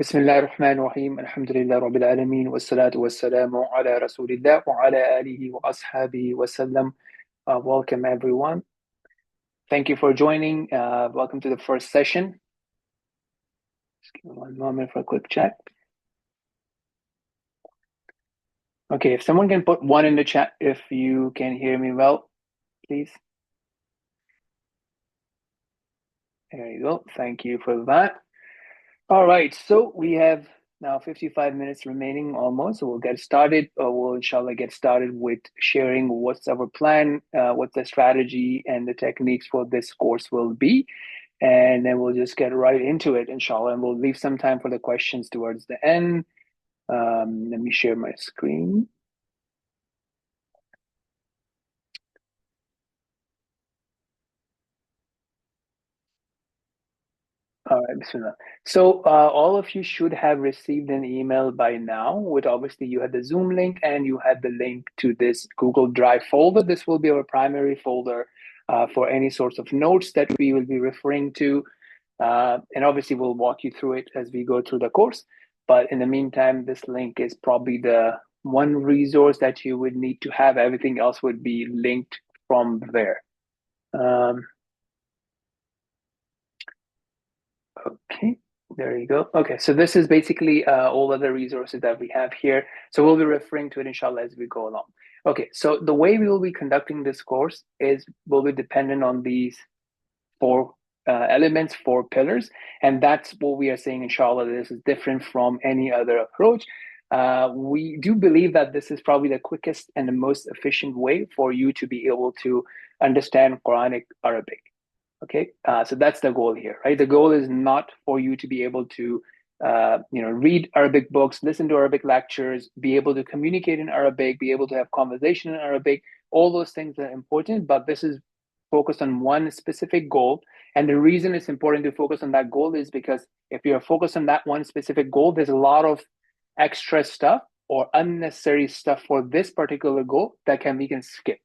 بسم الله الرحمن الرحيم الحمد لله رب العالمين والصلاة والسلام على رسول الله وعلى آله وأصحابه وسلم. Welcome everyone. Thank you for joining. Welcome to the first session. Just give me one moment for a quick check. Okay, if someone can put one in the chat if you can hear me well, please. There you go. Thank you for that. All right, so we have now 55 minutes remaining almost, so we'll get started. We'll inshallah get started with sharing what's our plan, what the strategy and the techniques for this course will be. And then we'll just get right into it, inshallah, and we'll leave some time for the questions towards the end. Let me share my screen. All right, bismillah. So all of you should have received an email by now with obviously you had the Zoom link and you had the link to this Google Drive folder. This will be our primary folder for any sorts of notes that we will be referring to. And obviously we'll walk you through it as we go through the course. But in the meantime, this link is probably the one resource that you would need to have. Everything else would be linked from there. Okay, there you go. Okay, so this is basically all other resources that we have here. So we'll be referring to it, inshallah, as we go along. Okay, so the way we will be conducting this course will be dependent on these four elements, four pillars. And that's what we are saying, inshallah, this is different from any other approach. We do believe that this is probably the quickest and the most efficient way for you to be able to understand Quranic Arabic. Okay, so that's the goal here, right? The goal is not for you to be able to, read Arabic books, listen to Arabic lectures, be able to communicate in Arabic, be able to have conversation in Arabic. All those things are important, but this is focused on one specific goal. And the reason it's important to focus on that goal is because if you're focused on that one specific goal, there's a lot of extra stuff or unnecessary stuff for this particular goal that we can skip.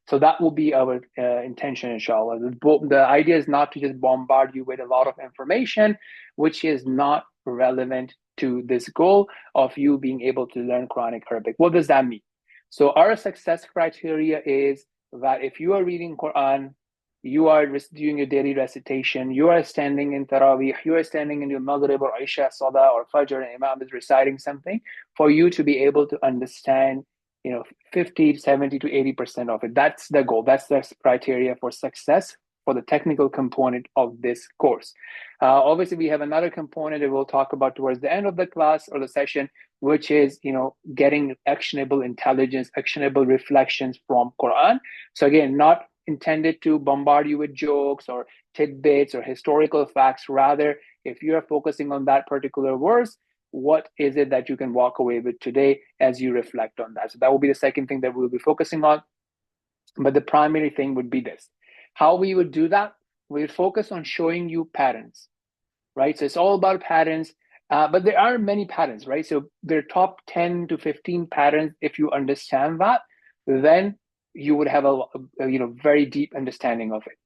So that will be our intention, inshallah. The idea is not to just bombard you with a lot of information, which is not relevant to this goal of you being able to learn Quranic Arabic. What does that mean? So our success criteria is that if you are reading Quran, you are doing your daily recitation, you are standing in Taraweeh, you are standing in your Maghrib or Isha, Salah or Fajr, and Imam is reciting something, for you to be able to understand 50, 70 to 80% of it. That's the goal. That's the criteria for success for the technical component of this course. Obviously, we have another component that we'll talk about towards the end of the class or the session, which is, getting actionable intelligence, actionable reflections from Quran. So again, not intended to bombard you with jokes or tidbits or historical facts. Rather, if you are focusing on that particular verse, what is it that you can walk away with today as you reflect on that? So that will be the second thing that we'll be focusing on. But the primary thing would be this. How we would do that, we would focus on showing you patterns, right? So it's all about patterns, but there are many patterns, right? So there are top 10 to 15 patterns. If you understand that, then you would have a very deep understanding of it.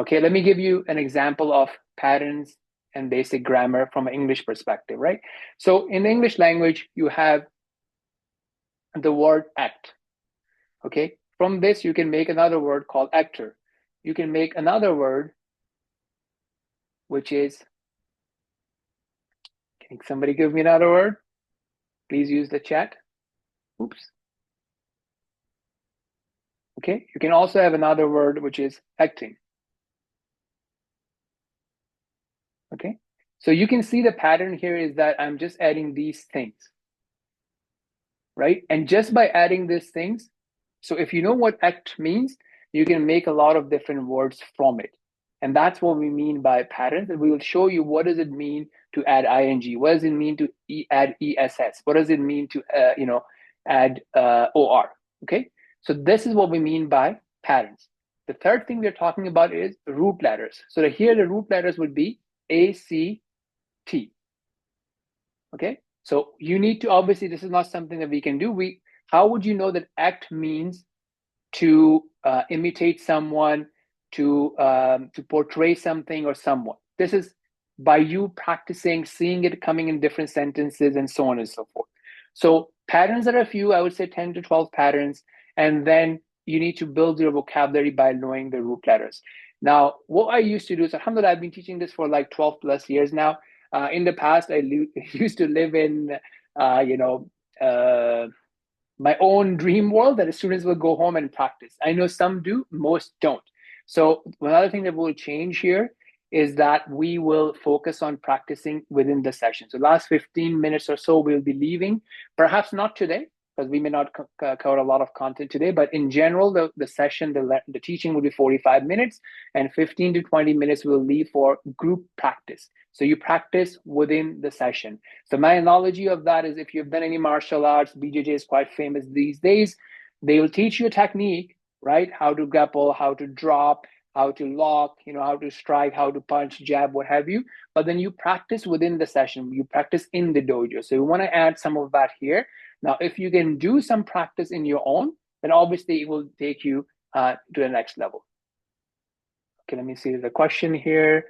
Okay, let me give you an example of patterns and basic grammar from an English perspective, right? So in the English language, you have the word act. Okay, from this, you can make another word called actor. You can make another word, which is, can somebody give me another word? Please use the chat. Oops. Okay, you can also have another word, which is acting. Okay, so you can see the pattern here is that I'm just adding these things, right? And just by adding these things, so if you know what act means, you can make a lot of different words from it. And that's what we mean by patterns. And we will show you what does it mean to add ing, what does it mean to add ess, what does it mean to add or. Okay, so this is what we mean by patterns. The third thing we're talking about is root letters. So here the root letters would be A, C, T. Okay, so you need to, obviously this is not something that we can do. How would you know that act means to imitate someone, to portray something or someone? This is by you practicing, seeing it coming in different sentences, and so on and so forth. So patterns are a few, I would say 10 to 12 patterns, and then you need to build your vocabulary by knowing the root letters. Now, what I used to do is, alhamdulillah, I've been teaching this for like 12 plus years now. In the past, I used to live in, my own dream world that the students will go home and practice. I know some do, most don't. So another thing that will change here is that we will focus on practicing within the session. So last 15 minutes or so, we'll be leaving, perhaps not today, because we may not cover a lot of content today, but in general, the session, the teaching will be 45 minutes, and 15 to 20 minutes will leave for group practice. So you practice within the session. So my analogy of that is, if you've done any martial arts, BJJ is quite famous these days, they will teach you a technique, right? How to grapple, how to drop, how to lock, how to strike, how to punch, jab, what have you. But then you practice within the session, you practice in the dojo. So you want to add some of that here. Now, if you can do some practice in your own, then obviously it will take you to the next level. Okay, let me see the question here.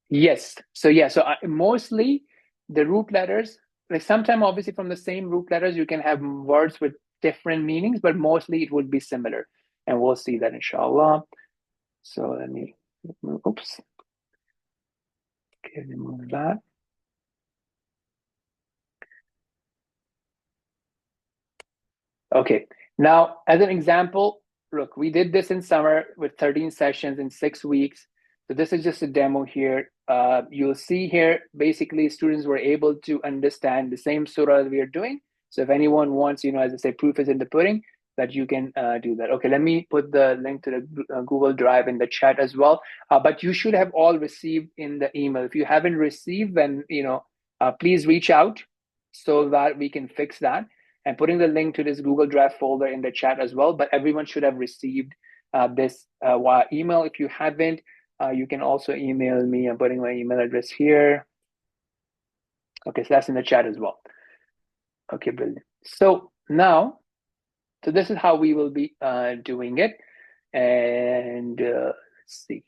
Yes. So yeah. So mostly the root letters, like sometimes obviously from the same root letters, you can have words with different meanings, but mostly it would be similar. And we'll see that inshallah. So let me, oops. Okay, remove that. Okay. Now, as an example, look, we did this in summer with 13 sessions in 6 weeks. So this is just a demo here. You'll see here, basically students were able to understand the same surah that we are doing. So if anyone wants, as I say, proof is in the pudding, that you can do that. Okay, let me put the link to the Google Drive in the chat as well. But you should have all received in the email. If you haven't received, then, please reach out so that we can fix that. And putting the link to this Google Drive folder in the chat as well. But everyone should have received this via email. If you haven't, you can also email me. I'm putting my email address here. Okay, so that's in the chat as well. Okay, brilliant. So now, so this is how we will be doing it. And let's see.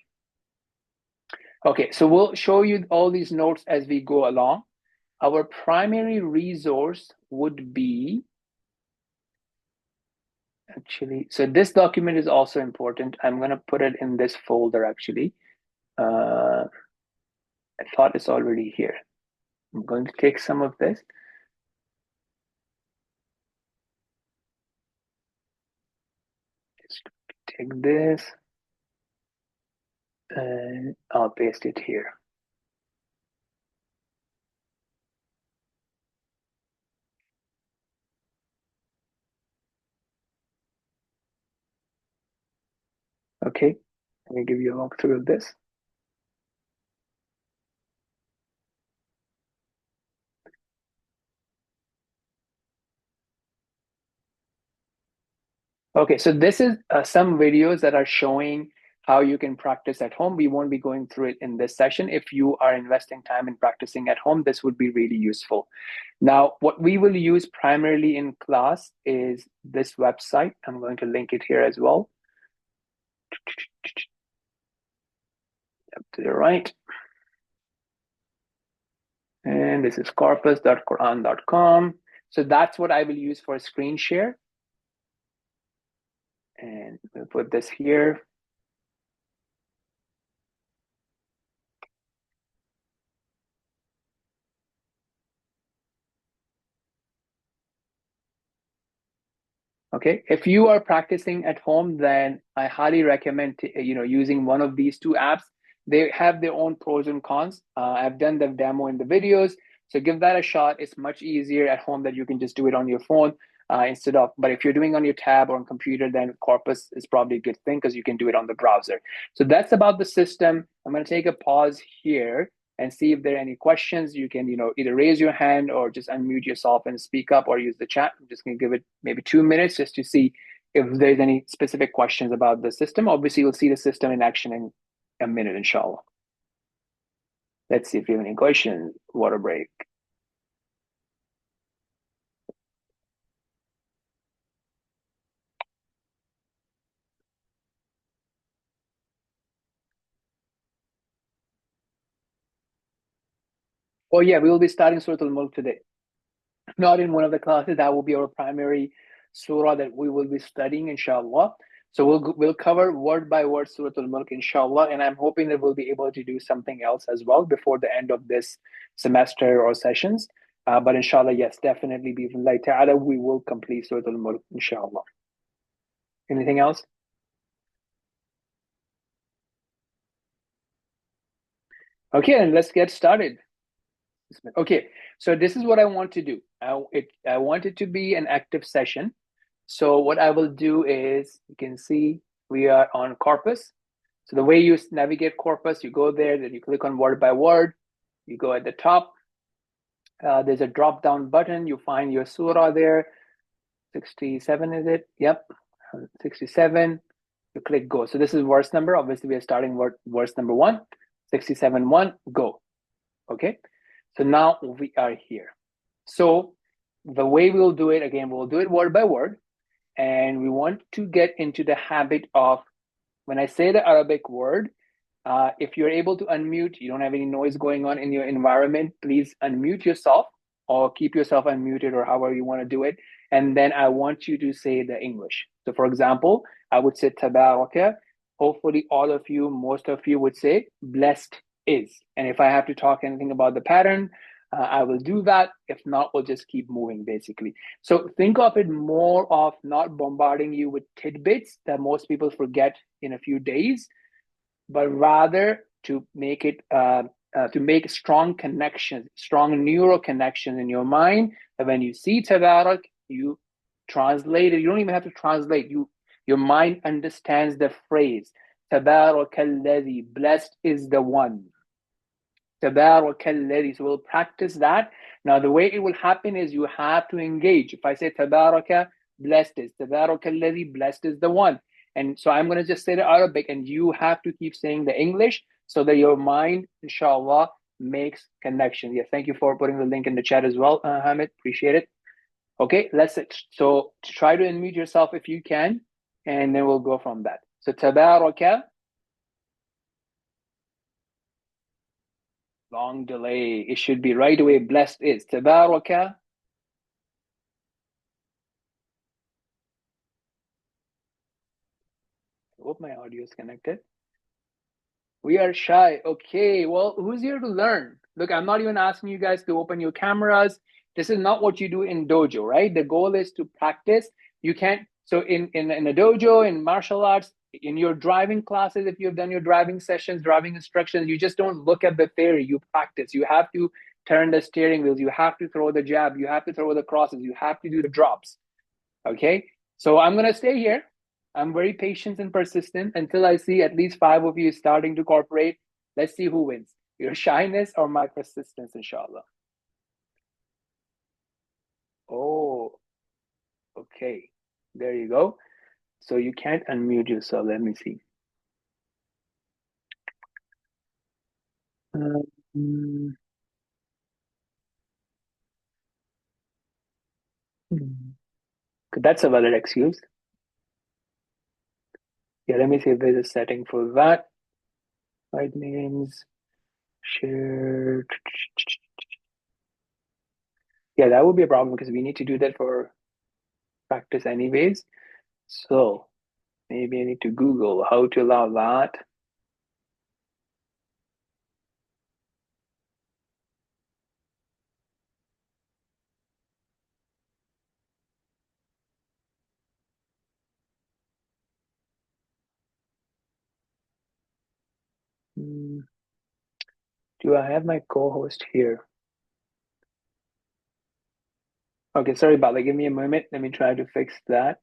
Okay, so we'll show you all these notes as we go along. Our primary resource would be, actually, so this document is also important. I'm going to put it in this folder, actually. I thought it's already here. I'm going to take some of this. Just take this and I'll paste it here. Okay, let me give you a walkthrough of this. Okay, so this is some videos that are showing how you can practice at home. We won't be going through it in this session. If you are investing time in practicing at home, this would be really useful. Now, what we will use primarily in class is this website. I'm going to link it here as well. Up to the right. And this is corpus.quran.com. So that's what I will use for a screen share. And we'll put this here. Okay, if you are practicing at home, then I highly recommend using one of these two apps. They have their own pros and cons. I've done the demo in the videos, so give that a shot. It's much easier at home that you can just do it on your phone instead of. But if you're doing on your tab or on computer, then Corpus is probably a good thing because you can do it on the browser. So that's about the system. I'm going to take a pause here and see if there are any questions. You can, either raise your hand or just unmute yourself and speak up or use the chat. I'm just going to give it maybe 2 minutes just to see if there's any specific questions about the system. Obviously, you'll see the system in action in a minute, inshallah. Let's see if you have any questions. Water break. Oh yeah, we will be starting Surat al-Mulk today. Not in one of the classes. That will be our primary surah that we will be studying, inshallah. So we'll cover word by word Surah Al-Mulk, inshallah, and I'm hoping that we'll be able to do something else as well before the end of this semester or sessions. But inshallah, yes, definitely, bi-idhnillahi ta'ala, we will complete Surah Al-Mulk, inshallah. Anything else? Okay, and let's get started. Okay, so this is what I want to do. I want it to be an active session. So what I will do is, you can see we are on Corpus. So the way you navigate Corpus, you go there, then you click on word by word. You go at the top. There's a drop down button. You find your surah there. 67 is it? Yep, 67. You click go. So this is verse number. Obviously, we are starting verse number 1. 67:1. Go. Okay. So now we are here. So the way we'll do it, again, we'll do it word by word. And we want to get into the habit of, when I say the Arabic word, if you're able to unmute, you don't have any noise going on in your environment, please unmute yourself or keep yourself unmuted or however you want to do it. And then I want you to say the English. So for example, I would say tabaraka. Hopefully all of you, most of you would say blessed is. And if I have to talk anything about the pattern, I will do that. If not, we'll just keep moving basically. So think of it more of not bombarding you with tidbits that most people forget in a few days, but rather to make it to make strong connections, strong neural connections in your mind. That when you see tabarak, you translate it. You don't even have to translate. Your mind understands the phrase. Tabarak alladhi, blessed is the one. Tabarak alladhi. So we'll practice that. Now the way it will happen is you have to engage. If I say tabaraka, blessed is. Tabarak alladhi, blessed is the one. And so I'm going to just say the Arabic, and you have to keep saying the English so that your mind, inshallah, makes connection. Yeah, thank you for putting the link in the chat as well, Hamid. Appreciate it. Okay, so try to unmute yourself if you can, and then we'll go from that. So tabaraka, long delay. It should be right away. Blessed is. Tabaraka. I hope my audio is connected. We are shy. Okay, well, who's here to learn? Look, I'm not even asking you guys to open your cameras. This is not what you do in dojo, right? The goal is to practice. You can't, so in a dojo, in martial arts, in your driving classes, if you've done your driving sessions, driving instructions, you just don't look at the theory, you practice. You have to turn the steering wheels, you have to throw the jab, you have to throw the crosses, you have to do the drops. Okay, so I'm going to stay here. I'm very patient and persistent until I see at least 5 of you starting to cooperate. Let's see who wins, your shyness or my persistence, inshallah. Oh, okay. There you go. So you can't unmute yourself. Let me see. Um, that's a valid excuse. Yeah, let me see if there's a setting for that. Right names, share. Yeah, that would be a problem because we need to do that for practice anyways. So maybe I need to Google how to allow that. Do I have my co-host here? Okay, sorry about that. Give me a moment. Let me try to fix that.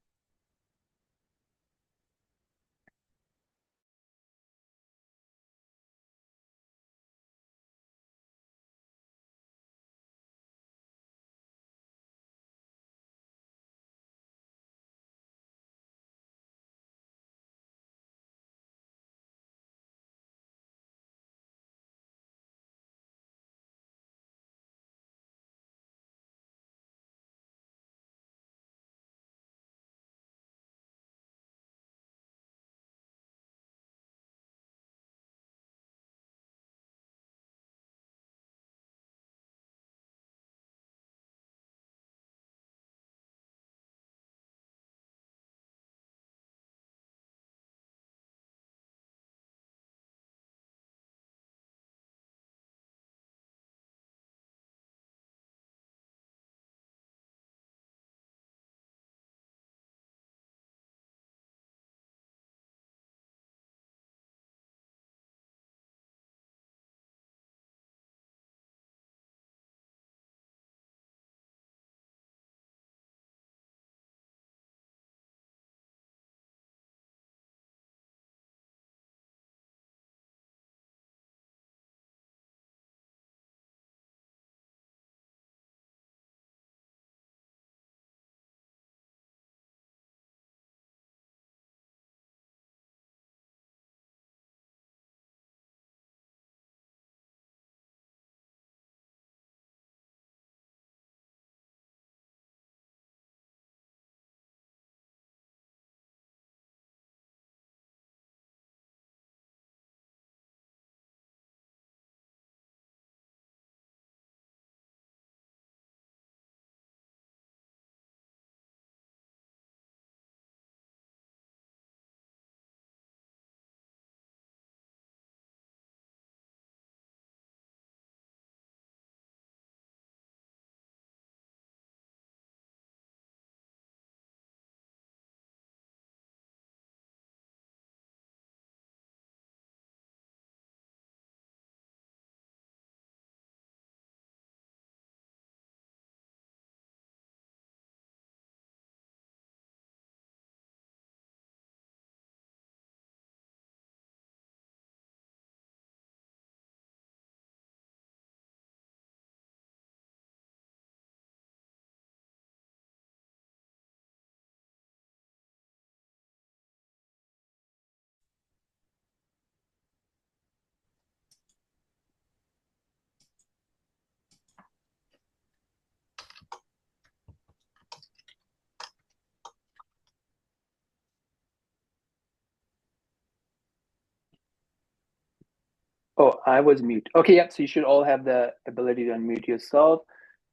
Oh, I was mute. Okay, yeah, so you should all have the ability to unmute yourself.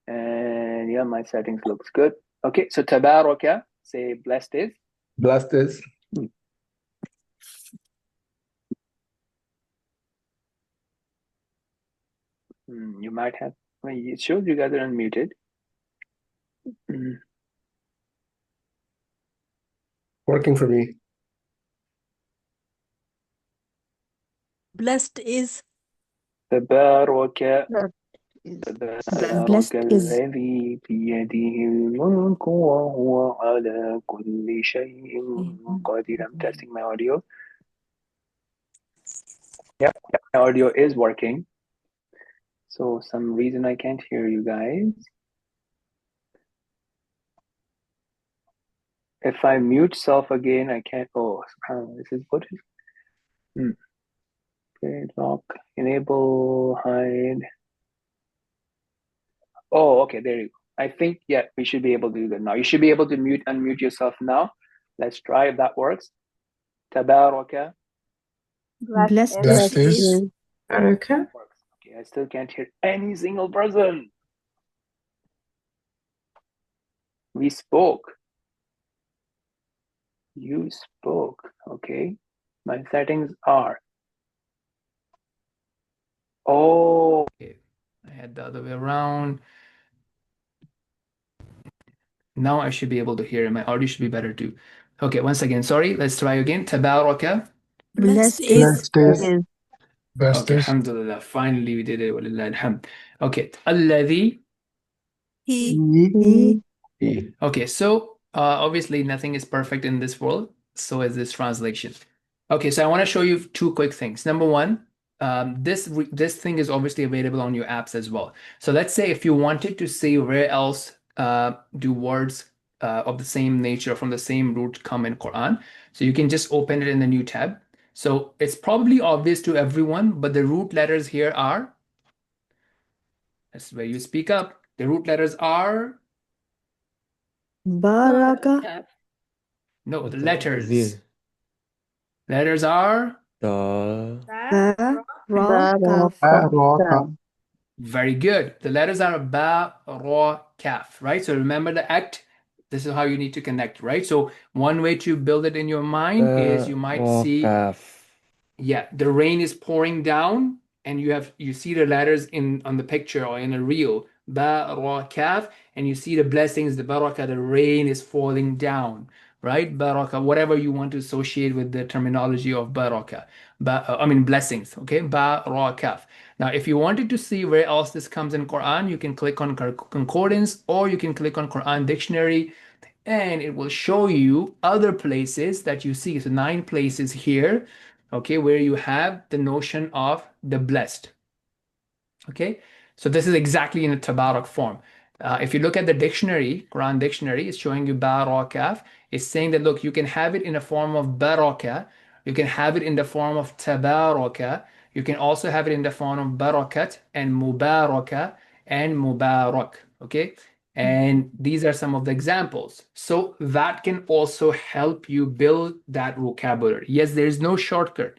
And yeah, my settings looks good. Okay, so tabaraka, say blessed is. Blessed is. You might have, well, it shows you guys are unmuted. Working for me. Blessed is. تبارك Blessed is. الذي بيده الملك وهو على كل شيء قدير. I'm testing my audio. Yeah, my audio is working. So some reason I can't hear you guys. If I mute self again, I can't. Oh, this is what is. Okay, lock, enable, hide. Oh, okay, there you go. I think, yeah, we should be able to do that now. You should be able to unmute yourself now. Let's try if that works. Tabaraka. Blessed is. Okay, I still can't hear any single person. We spoke. You spoke. Okay. My settings are. Oh, okay. I had the other way around. Now I should be able to hear, and my audio should be better too. Okay, once again, sorry. Let's try again. Tabaraka. Blessed Blessed is. Blessed is. Blessed Okay, is. alhamdulillah. Finally, we did it. Walillah alhamd. Okay. Alladhi. He. He. Okay, so obviously nothing is perfect in this world. So is this translation. Okay, so I want to show you two quick things. Number one, this thing is obviously available on your apps as well. So let's say if you wanted to see where else do words of the same nature from the same root come in Quran. So you can just open it in the new tab. So it's probably obvious to everyone, but the root letters here are, that's where you speak up. The root letters are, Baraka. no, the letters. Letters are, Baraka. very good. The letters are ba, ra, kaf, right? So remember the act. This is how you need to connect, right? So one way to build it in your mind is you might see, yeah, the rain is pouring down, and you see the letters on the picture or in a reel, ba, ra, kaf, and you see the blessings, the barakah, the rain is falling down, right? Barakah, whatever you want to associate with the terminology of barakah, blessings, okay? Ba, ra, kaf. Now, if you wanted to see where else this comes in Quran, you can click on concordance, or you can click on Quran dictionary, and it will show you other places that you see. So 9 places here, okay, where you have the notion of the blessed. Okay, so this is exactly in a tabarak form. If you look at the dictionary, Quran dictionary, it's showing you barakah. It's saying that, look, you can have it in a form of barakah. You can have it in the form of tabaraka. You can also have it in the form of barakat and mubaraka and mubarak. Okay, and these are some of the examples. So that can also help you build that vocabulary. Yes, there is no shortcut.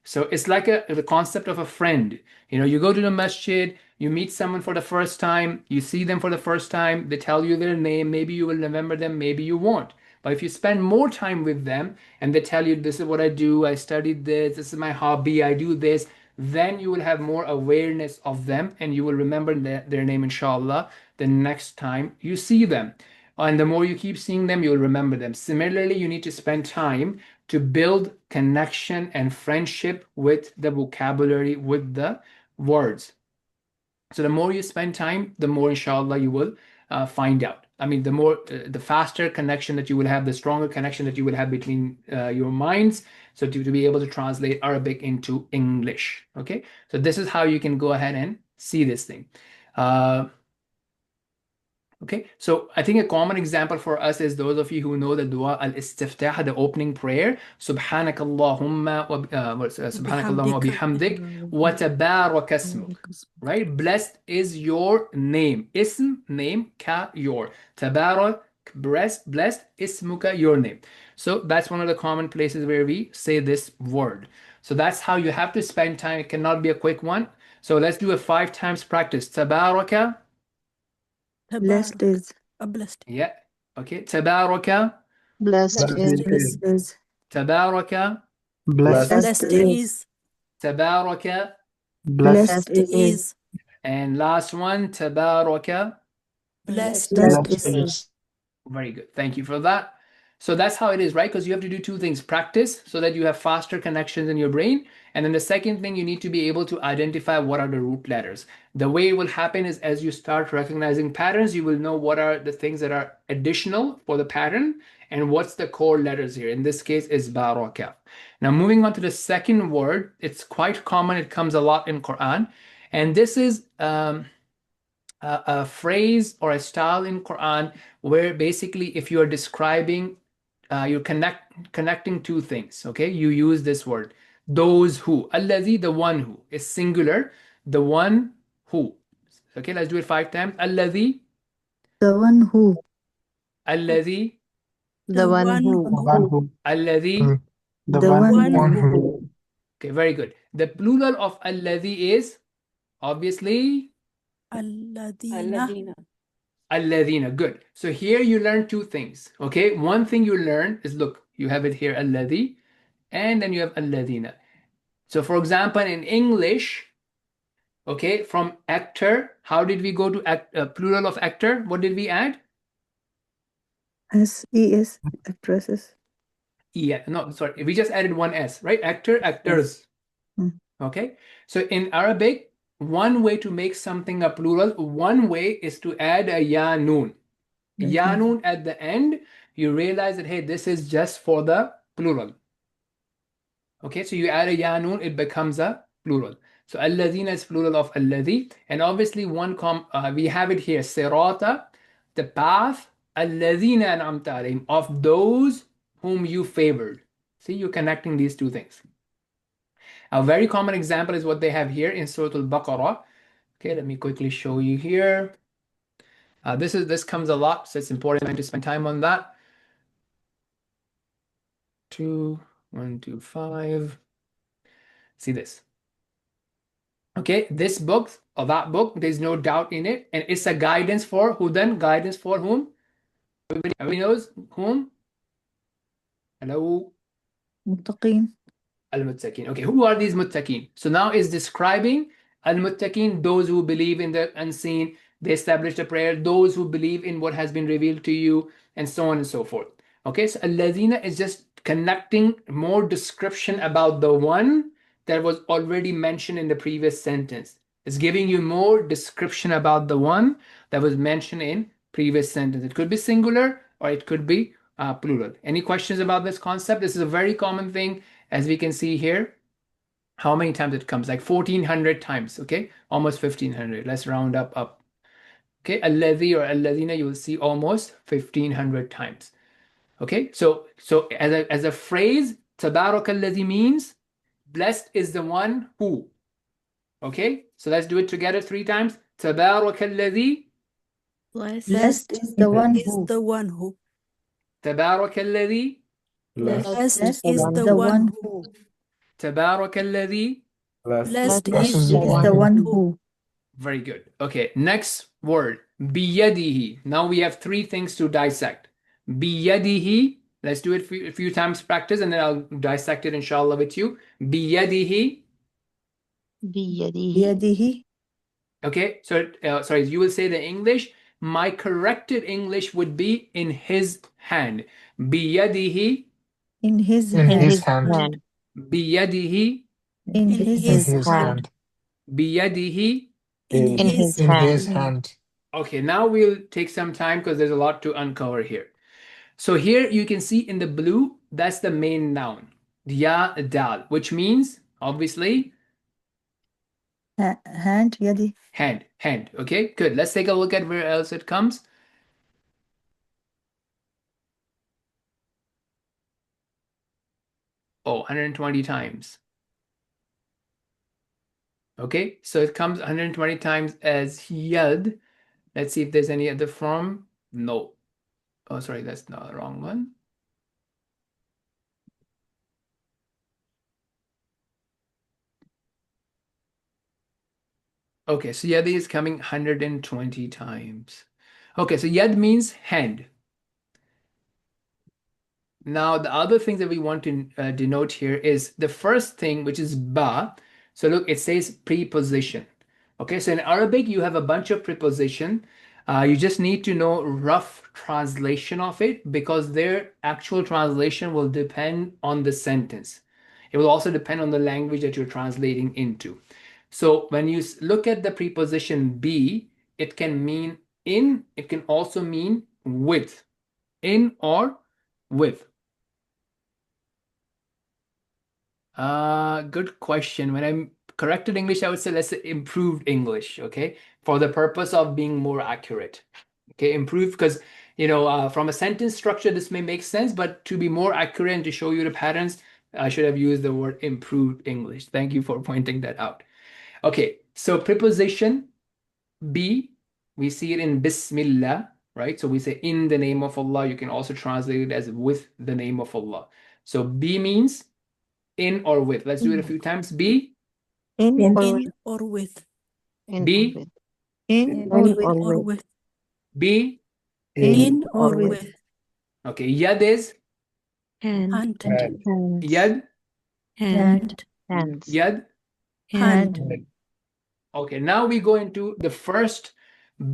So it's like the concept of a friend. You know, you go to the masjid, you meet someone for the first time, you see them for the first time, they tell you their name, maybe you will remember them, maybe you won't. But if you spend more time with them and they tell you, this is what I do, I studied this is my hobby, I do this, then you will have more awareness of them and you will remember their name, inshallah, the next time you see them. And the more you keep seeing them, you'll remember them. Similarly, you need to spend time to build connection and friendship with the vocabulary, with the words. So the more you spend time, the more inshallah you will find out. I mean, the faster connection that you will have, the stronger connection that you will have between your minds. So to be able to translate Arabic into English. Okay, so this is how you can go ahead and see this thing. Okay, so I think a common example for us is those of you who know the dua al-istiftah, the opening prayer. Subhanak Allahumma wa bihamdik wa tabarak ismuk. Right? Blessed is your name. Ism, name, ka, your. Tabarak, blessed, ismuka, your name. So that's one of the common places where we say this word. So that's how you have to spend time. It cannot be a quick one. So let's do a 5 times practice. Tabaraka. Blessed is. Blessed. Yeah. Okay. Tabaraka. Blessed Blessed is. is. Tabaraka. Blessed Blessed is. Tabaraka. Blessed is. And last one. Tabaraka. Blessed. Blessed is. Very good. Thank you for that. So that's how it is, right? Because you have to do 2 things. Practice so that you have faster connections in your brain. And then the second thing, you need to be able to identify what are the root letters. The way it will happen is as you start recognizing patterns, you will know what are the things that are additional for the pattern and what's the core letters here. In this case, is baraka. Now, moving on to the second word, it's quite common. It comes a lot in Quran. And this is a phrase or a style in Quran where basically if you are describing you're connecting 2 things. Okay, you use this word, those who. Alladhi, the one who is singular, the one who. Okay, let's do it 5 times. Alladhi. The one who. Alladhi. The one who. Alladhi. The one who. Okay, very good. The plural of alladhi is obviously Alladina. alladhina. Good. So here you learn 2 things. Okay, one thing you learn is, look, you have it here, alladhi, and then you have alladhina. So for example, in English, okay, from actor, how did we go to plural of actor? What did we add? S-E-S, actresses. Yeah, no, sorry, we just added 1 S, right? Actor, actors. Okay, so in Arabic, one way to make something a plural, one way is to add a ya noon. Ya noon at the end, you realize that, hey, this is just for the plural. Okay, so you add a ya noon, it becomes a plural. So alladhina is plural of alladhi, and obviously we have it here, sirata, the path, alladhina an'amta alayhim, of those whom you favored. See, you're connecting these 2 things. A very common example is what they have here in Surat al-Baqarah. Okay, let me quickly show you here. This comes a lot, so it's important to spend time on that. 2, 1, 2, 5. See this. Okay, this book or that book, there's no doubt in it, and it's a guidance for who then? Guidance for whom? Everybody knows whom? Hello? Muttaqeen. Al-Muttaqeen. Okay, who are these Muttaqeen? So now is describing Al-Muttaqeen, those who believe in the unseen, they established a prayer, those who believe in what has been revealed to you, and so on and so forth. Okay, so Alladhina is just connecting more description about the one that was already mentioned in the previous sentence. It's giving you more description about the one that was mentioned in previous sentence. It could be singular or it could be plural. Any questions about this concept? This is a very common thing, as we can see here. How many times it comes? Like 1400 times, okay? Almost 1500. Let's round up. Okay, alladhi or alladhina, you will see almost 1500 times. Okay, so as a phrase, tabarak alladhi means blessed is the one who. Okay, so let's do it together 3 times. Tabarak alladhi. Blessed is the one who. Tabarak alladhi. Blessed is the the one one who. Tabarak alladhi. Blessed Blessed is is the one who. Very good. Okay, next word, biyadihi. Now we have 3 things to dissect. Biyadihi. Let's do it a few times practice, and then I'll dissect it inshallah with you. Biyadihi. Biyadihi. Okay, so sorry, you will say the English. My corrected English would be in his hand. Biyadihi. In his In hand. his hand. Biyadihi. In In his his hand. Biyadihi. in his hand. Okay, now we'll take some time because there's a lot to uncover here. So here you can see in the blue, that's the main noun, ya dal, which means obviously Hand, yadi. hand. Okay, good. Let's take a look at where else it comes. Oh, 120 times. Okay, so it comes 120 times as yad. Let's see if there's any other form. No. Oh, sorry, that's not the wrong one. Okay, so yadi is coming 120 times. Okay, so yad means hand. Now, the other thing that we want to denote here is the first thing, which is ba. So look, it says preposition. Okay, so in Arabic, you have a bunch of preposition. You just need to know rough translation of it because their actual translation will depend on the sentence. It will also depend on the language that you're translating into. So when you look at the preposition be, it can mean in, it can also mean with, in or with. Good question. When I'm corrected English, I would say let's say improved English, okay? For the purpose of being more accurate. Okay, improved because from a sentence structure, this may make sense, but to be more accurate and to show you the patterns, I should have used the word improved English. Thank you for pointing that out. Okay, so preposition be, we see it in Bismillah, right? So we say in the name of Allah. You can also translate it as with the name of Allah. So be means in or with. Let's do it a few times. Be, In In or with. be, in Or with. be. In or with. Okay, yad is Hand. yad, hand, yad. Hand. Okay, now we go into the first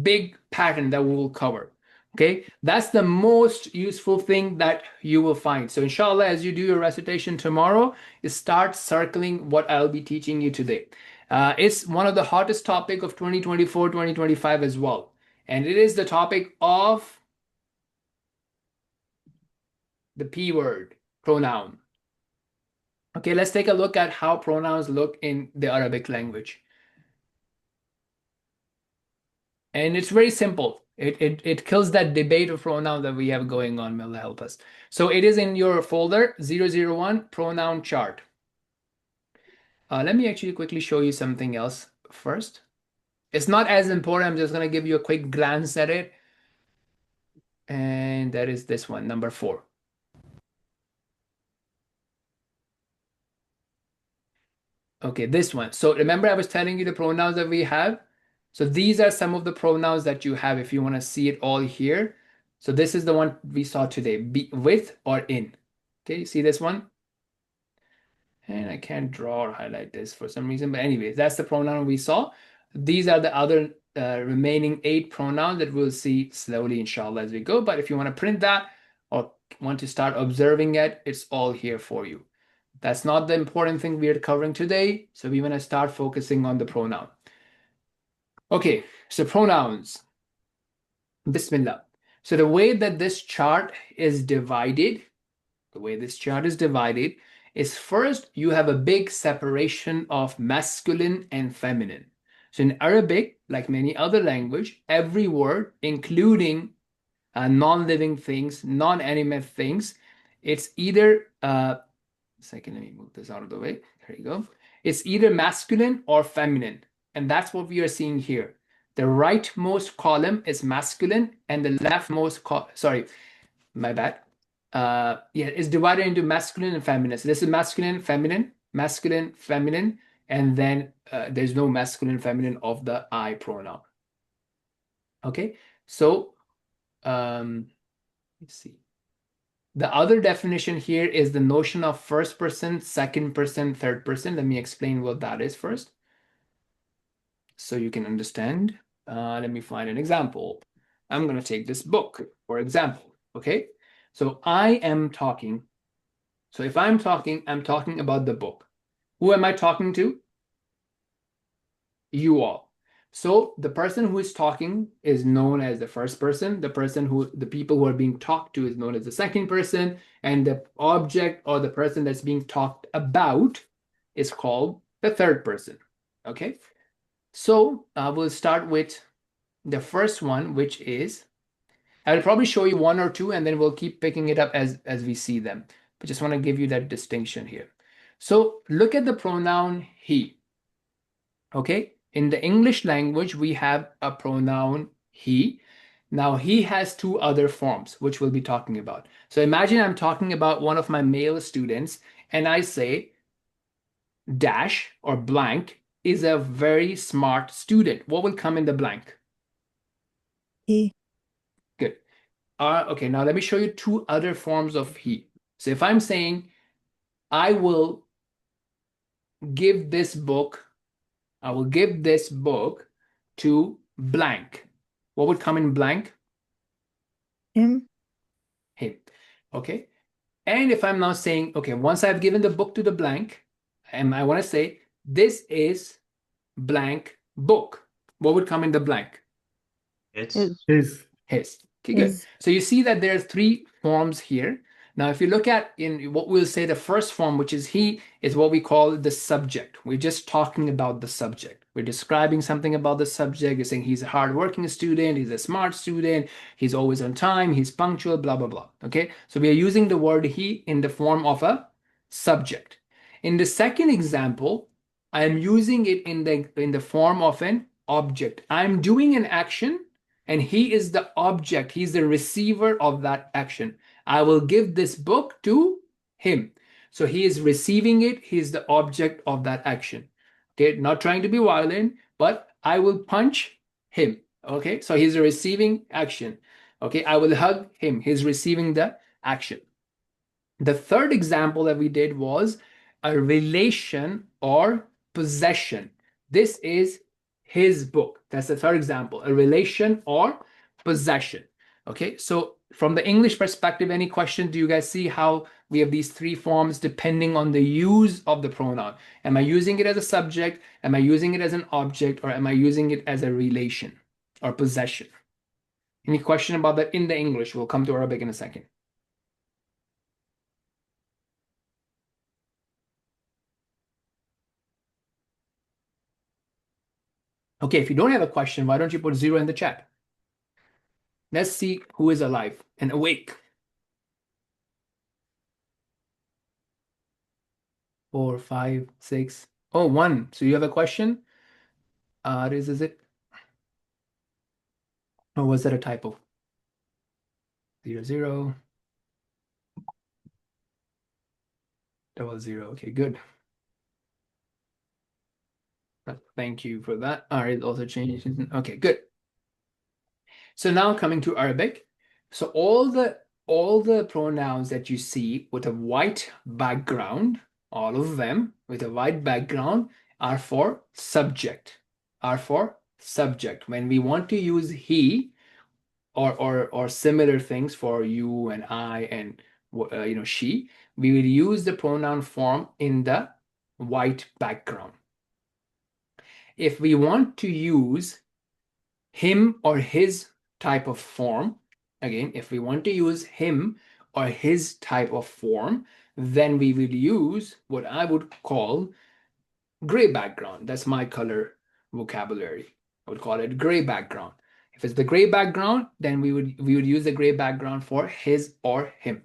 big pattern that we will cover. Okay, that's the most useful thing that you will find. So inshallah, as you do your recitation tomorrow, you start circling what I'll be teaching you today. It's one of the hottest topic of 2024, 2025 as well. And it is the topic of the P word, pronoun. Okay, let's take a look at how pronouns look in the Arabic language. And it's very simple. It kills that debate of pronoun that we have going on. May Allah help us. So it is in your folder 001 pronoun chart. Let me actually quickly show you something else first. It's not as important. I'm just going to give you a quick glance at it. And that is this one, number 4. Okay, this one. So remember I was telling you the pronouns that we have. So these are some of the pronouns that you have if you want to see it all here. So this is the one we saw today, be with or in. Okay, you see this one? And I can't draw or highlight this for some reason, but anyways, that's the pronoun we saw. These are the other remaining 8 pronouns that we'll see slowly, inshallah, as we go. But if you want to print that or want to start observing it, it's all here for you. That's not the important thing we are covering today. So we want to start focusing on the pronoun. Okay, so pronouns. Bismillah. So the way that this chart is divided, is first you have a big separation of masculine and feminine. So in Arabic, like many other language, every word, including non-living things, non-animate things, it's either second, let me move this out of the way. There you go. It's either masculine or feminine. And that's what we are seeing here. The rightmost column is masculine and the leftmost, sorry, my bad. It's divided into masculine and feminine. So this is masculine, feminine, and then there's no masculine, feminine of the I pronoun. Okay, so let's see. The other definition here is the notion of first person, second person, third person. Let me explain what that is first, so you can understand. Let me find an example. I'm going to take this book, for example. Okay, so I am talking. So if I'm talking about the book. Who am I talking to? You all. So the person who is talking is known as the first person. The people who are being talked to is known as the second person. And the object or the person that's being talked about is called the third person. Okay. So we'll start with the first one, which is, I'll probably show you 1 or 2, and then we'll keep picking it up as we see them. But just want to give you that distinction here. So look at the pronoun he. Okay. In the English language, we have a pronoun he. Now, he has 2 other forms, which we'll be talking about. So imagine I'm talking about one of my male students, and I say dash or blank is a very smart student. What will come in the blank? He. Good. Okay, now let me show you two other forms of he. So if I'm saying, I will give this book, to blank. What would come in blank? Him. Him. Okay. And if I'm now saying, okay, once I've given the book to the blank, and I want to say, this is blank book, what would come in the blank? His. His. Okay, good. His. So you see that there are three forms here. Now, if you look at in what we'll say the first form, which is he, is what we call the subject. We're just talking about the subject. We're describing something about the subject. You're saying he's a hardworking student, he's a smart student, he's always on time, he's punctual, blah, blah, blah. Okay, so we are using the word he in the form of a subject. In the second example, I am using it in the form of an object. I'm doing an action, and he is the object. He's the receiver of that action. I will give this book to him. So he is receiving it. He is the object of that action. Okay, not trying to be violent, but I will punch him. Okay, so he's a receiving action. Okay, I will hug him. He's receiving the action. The third example that we did was a relation or possession. This is his book. That's the third example, a relation or possession. Okay, so from the English perspective, any question? Do you guys see how we have these three forms depending on the use of the pronoun? Am I using it as a subject? Am I using it as an object? Or am I using it as a relation or possession? Any question about that in the English? We'll come to Arabic in a second. Okay, if you don't have a question, why don't you put 0 in the chat? Let's see who is alive and awake. 4, 5, 6. Oh, 1. So you have a question? Is it? Or was that a typo? 0, 0. 00. Okay, good. Thank you for that. All right, also changed. Okay, good. So now coming to Arabic. So all the pronouns that you see with a white background, all of them with a white background are for subject. When we want to use he or similar things for you and I and she, we will use the pronoun form in the white background. If we want to use him or his type of form, again, if we want to use him or his type of form, then we will use what I would call gray background. That's my color vocabulary. I would call it gray background. If it's the gray background, then we would use the gray background for his or him.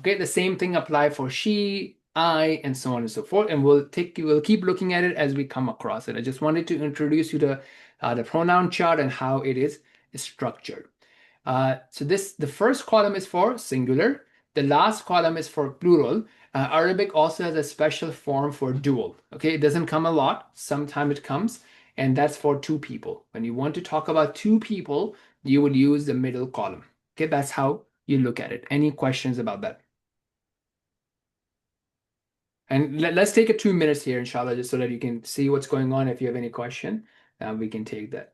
Okay, the same thing apply for she, I, and so on and so forth. And we'll keep looking at it as we come across it. I just wanted to introduce you to the pronoun chart and how it is structured. So the first column is for singular. The last column is for plural. Arabic also has a special form for dual. Okay, it doesn't come a lot. Sometimes it comes, and that's for two people. When you want to talk about two people, you would use the middle column. Okay, that's how you look at it. Any questions about that? And let's take 2 minutes here, inshallah, just so that you can see what's going on. If you have any question, we can take that.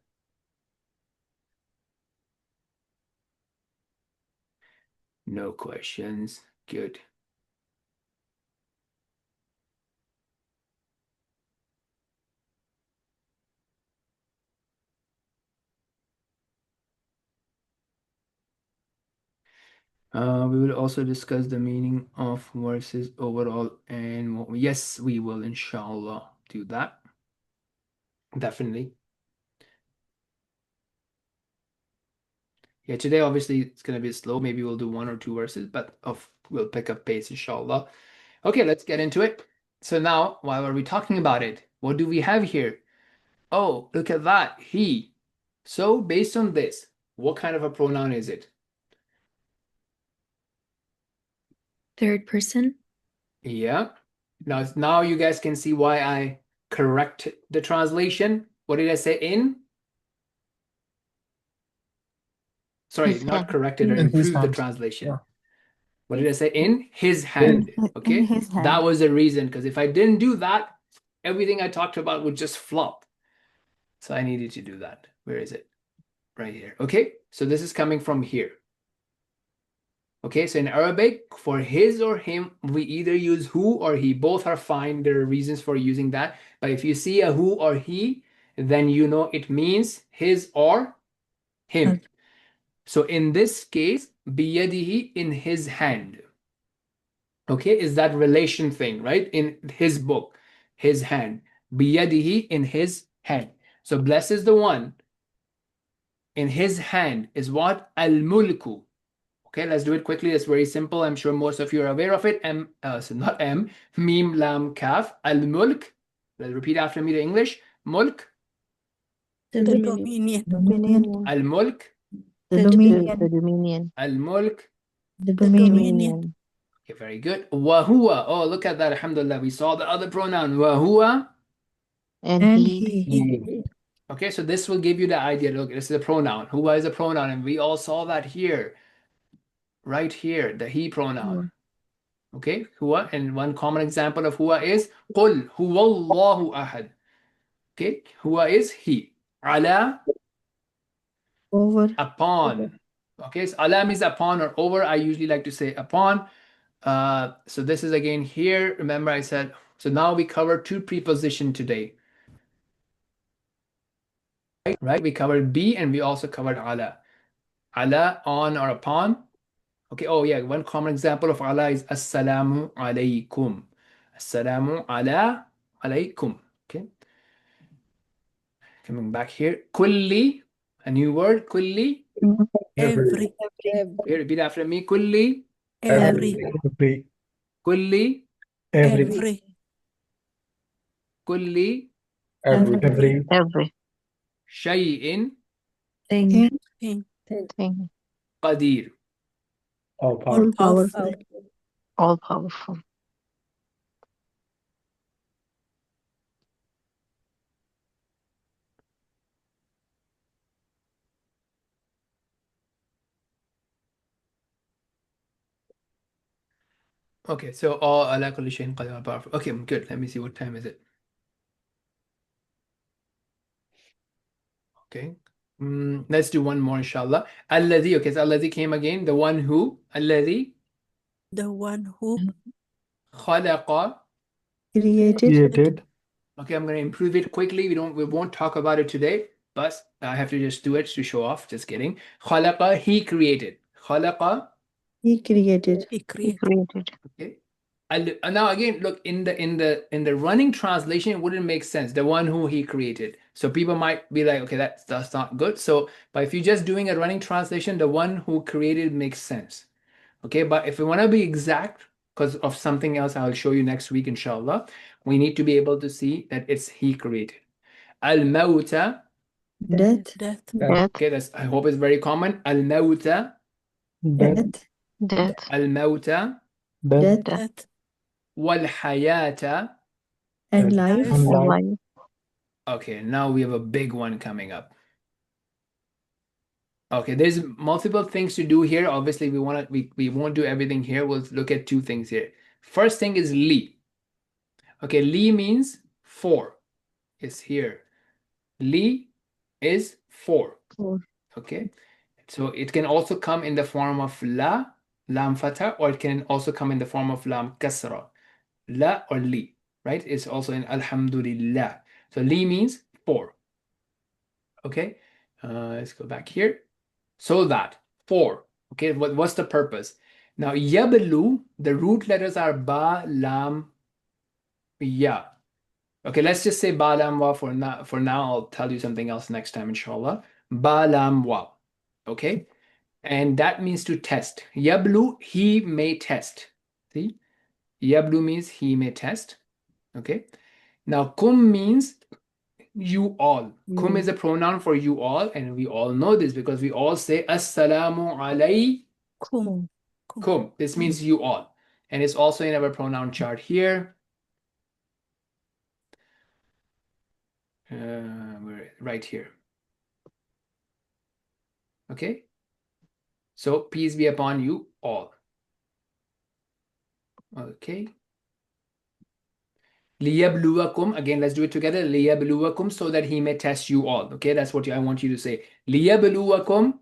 No questions. Good. We will also discuss the meaning of verses overall, and yes, we will, inshallah, do that. Definitely. Yeah, today obviously it's going to be slow. Maybe we'll do 1 or 2 verses, but we'll pick up pace, inshallah. Okay, let's get into it. So now, while are we talking about it? What do we have here? Oh, look at that, he. So based on this, what kind of a pronoun is it? Third person. Yeah. Now you guys can see why I correct the translation. What did I say? In? Sorry, His not hand. corrected or In his improved the hand. translation. Yeah. What did I say? In his hand. Okay, In his hand. that was the reason, because if I didn't do that, everything I talked about would just flop. So I needed to do that. Where is it? Right here. Okay, so this is coming from here. Okay, so in Arabic, for his or him, we either use who or he. Both are fine. There are reasons for using that. But if you see a who or he, then you know it means his or him. So in this case, biyadihi, in his hand. Okay, is that relation thing, right? In his book, his hand. Biyadihi, in his hand. So blessed is the one. In his hand is what? Al-mulku. Okay, let's do it quickly. It's very simple. I'm sure most of you are aware of it. So not M, Mim, Lam, Kaf. Al-mulk. Let's repeat after me the English. Mulk. The dominion. Dominion. Al-mulk. The The dominion. dominion. Al-mulk. The The dominion. dominion. Okay, very good. Wahua. Oh, look at that. Alhamdulillah. We saw the other pronoun. Wahua. And And he. he. Okay, so this will give you the idea. Look, this is a pronoun. Huwa is a pronoun, and we all saw that here. Right here, the he pronoun. Okay, huwa, and one common example of huwa is قُلْ هُوَ اللَّهُ أَحَدٌ. Okay, huwa is he. Ala, Over. upon. Okay, so ala means upon or over. I usually like to say upon. So this is again here. Remember I said, so now we cover two preposition today. Right, we covered be and we also covered ala. Ala, on or upon. Okay, oh yeah, one common example of ala is assalamu alaykum. Assalamu ala alaykum. Okay. Coming back here. Kulli, a new word. Kulli. Every. Okay, repeat after me. Kulli. Every. Every. Kulli. Every. Every. Kulli. Every. Every. Shay'in. Thing. Thing. Qadir. All All power. powerful. All powerful. Okay, so all ala kulli shay'in qadir, all powerful. Okay, good. Let me see, what time is it? Okay. Let's do one more, inshallah. Alladhi. Okay, so alladhi came again. The one who. Alladhi The one who khalaqa. Created. Created. Okay, I'm going to improve it quickly. We won't talk about it today, but I have to just do it to show off. Just kidding. Khalaqa, he created. Khalaqa. He created. he He created. created. Okay. Now again, look, in the running translation, it wouldn't make sense. The one who he created. So people might be like, okay, that's not good. So, but if you're just doing a running translation, the one who created makes sense. Okay, but if we want to be exact, because of something else I'll show you next week, inshallah, we need to be able to see that it's he created. Al-mauta. Death. Death. Death. Okay, that's, I hope it's very common. Al-mauta. Death. Death. Al-mauta. Death. Death. Wal-hayata. And life. And life. Life. Okay, now we have a big one coming up. Okay, there's multiple things to do here. Obviously, we won't do everything here. We'll look at two things here. First thing is li. Okay, li means four. It's here. Li is four. Four. Okay, so it can also come in the form of la, lam fatha, or it can also come in the form of lam kasra. La or li, right? It's also in alhamdulillah. So li means four. Okay, let's go back here. So that, four. Okay, what's the purpose? Now, yablu, the root letters are ba, lam, ya. Okay, let's just say ba, lam, wa for now. For now, I'll tell you something else next time, inshallah. Ba, lam, wa. Okay, and that means to test. Yablu, he may test. See, yablu means he may test. Okay, now kum means you all. Kum is a pronoun for you all, and we all know this because we all say assalamu alaykum. Kum. This means you all, and it's also in our pronoun chart here. right here. Okay, so peace be upon you all. Okay. Liyabluwakum, again, let's do it together. Liyabluwakum, so that he may test you all. Okay, that's what I want you to say. Liyabluwakum.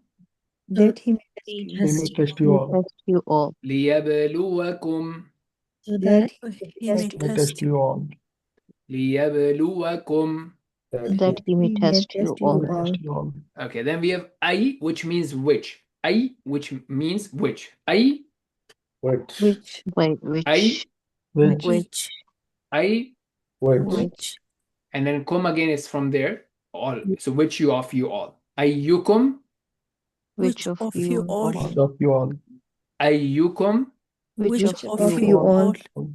That he may He He may has test He you all. test you all. Liyabluwakum. so that he may He may test test you. you all. Liyabluwakum. That he may he may test you test you all. all. Test you all. Okay, then we have I, which means which. I, which means which. I, Which? Which Wait, I, Which? Which, I, Which? and then kum again is from there. All. So which you of you all. Ayyukum, which of you all, Which of you all? ayyukum, which of of you you all all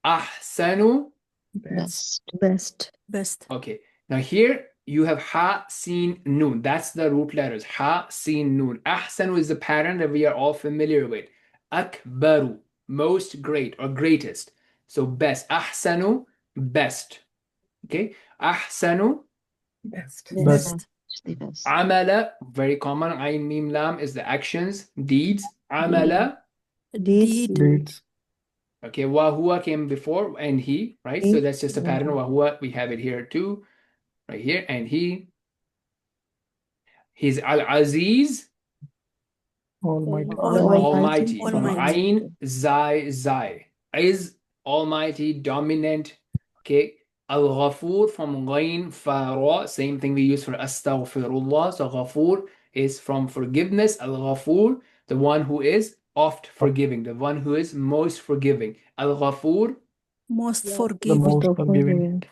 ahsanu. best. best. best. Okay, now here you have ha, sin, noon. That's the root letters. Ha, sin, noon. Ahsanu is the pattern that we are all familiar with. Akbaru, most great or greatest. So best. Ahsanu, best. Okay. Ahsanu, Best. Best. The best. amala, very common. Ain, mim, lam is the actions, deeds. Amala. Deeds. Deed, Deeds. Okay, wahua came before and he, right? So that's just a pattern. Wahua, we have it here too, right here. And he's Al-Aziz, Almighty. Almighty. From Almighty. Ain, Zai, Zai. Is Almighty, dominant. Okay. Al-Ghafur from Ghain, Fa, same thing we use for Astaghfirullah. So Ghafur is from forgiveness. Al-Ghafur, the one who is oft forgiving, the one who is most forgiving. Al-Ghafur. most The forgiving. most forgiving.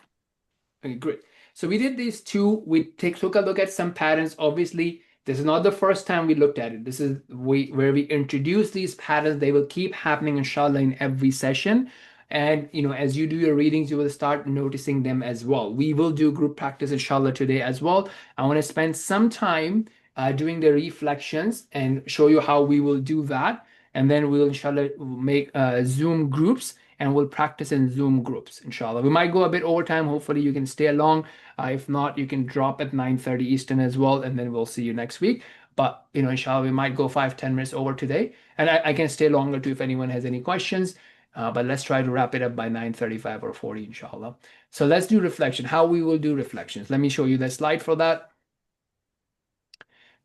Okay, great. So we did these two. We took a look at some patterns. Obviously, this is not the first time we looked at it. This is where we introduce these patterns. They will keep happening, inshallah, in every session. And as you do your readings, you will start noticing them as well. We will do group practice, inshallah, today as well. I want to spend some time doing the reflections and show you how we will do that. And then we'll, inshallah, make Zoom groups and we'll practice in Zoom groups, inshallah. We might go a bit over time. Hopefully you can stay along. If not, you can drop at 9:30 Eastern as well, and then we'll see you next week. But, inshallah, we might go 5-10 minutes over today. And I can stay longer too if anyone has any questions. But let's try to wrap it up by 9:35 or 40, inshallah. So let's do reflection. How we will do reflections. Let me show you the slide for that.